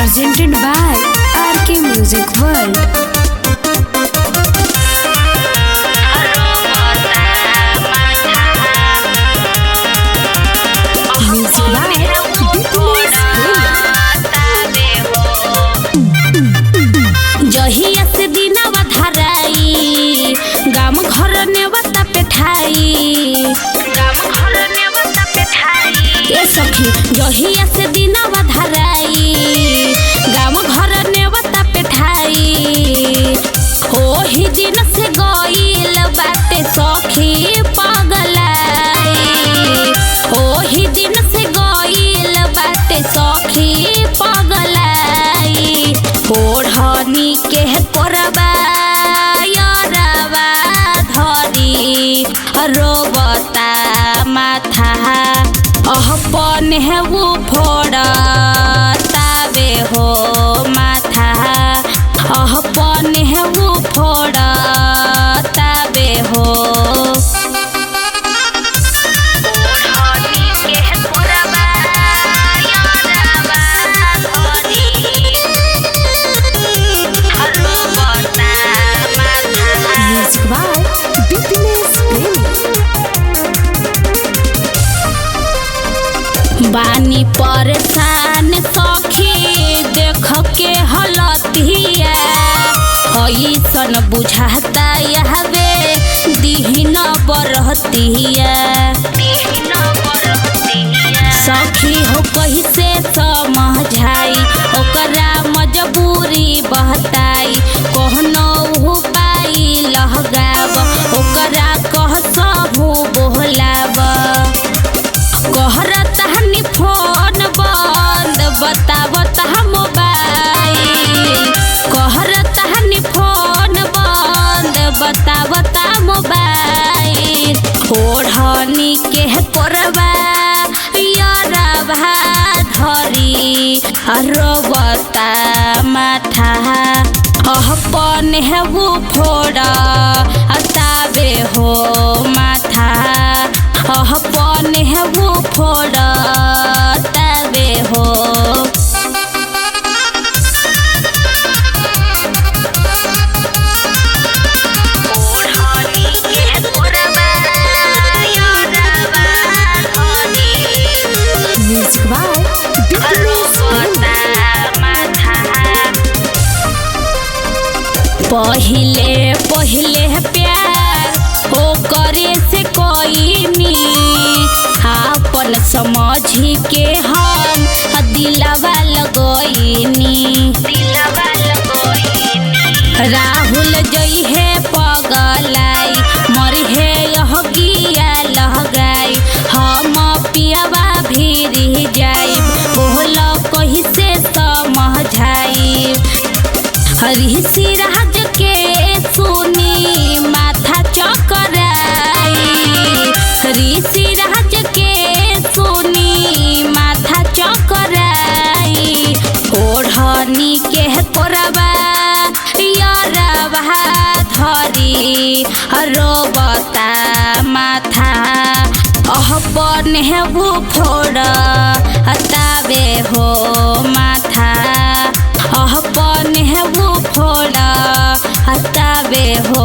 presented by RK Music World. Music by Dipnesh जहिया से दिनवा धराई गाम घर नेवता पेठाई ए सखी जहिया से दिनवा धराई गाम घर नेवता पेठाई ओही दिन से गईल बाटे सखी पगलाई ओही दिन से गईल बाटे सखी पगलाई ओढ़नी के परबा यरवा धरी रोबता माथा अपन है वो फोड़तावे हो माथा अपन है वो फोड़तावे हो Music by Dipnesh बानी परेशान सखी देख के हलतिया ऐसन बुझाता यहवे दिहिन बरहतिया सखी हो कहीं से समझाई ओकरा मजबूरी बहताई कहनो उपाय लहगाव ओकरा कह सहू बोलाव कहरत हनी फोन बंद बतावत मोबाइल कहरत हनी फोन बंद बतावत मोबाइल ओढ़नी के परवा यरवा धरी रोबता माथा अपन है वो फोड़तावे हो माथा अपन है वो फोड़तावे हो Music by Dipnesh पहिले पहिले प्यार हो करे से कोई आपन समझी के हम दिलवा लगोइनी राहुल जई है पगलाई मरी है यह गिया लहगाई हम पियावा भीरी जाई बोल कहीं से समझाई हरी सिराज के सुनी माथा चकराई हरी सिराज के सुनी माथा चकराई ओढ़नी के परबा यरवा धरी रोबता माथा अपन है वो फोड़तावे हो माथा अपन है वो फोड़तावे हो।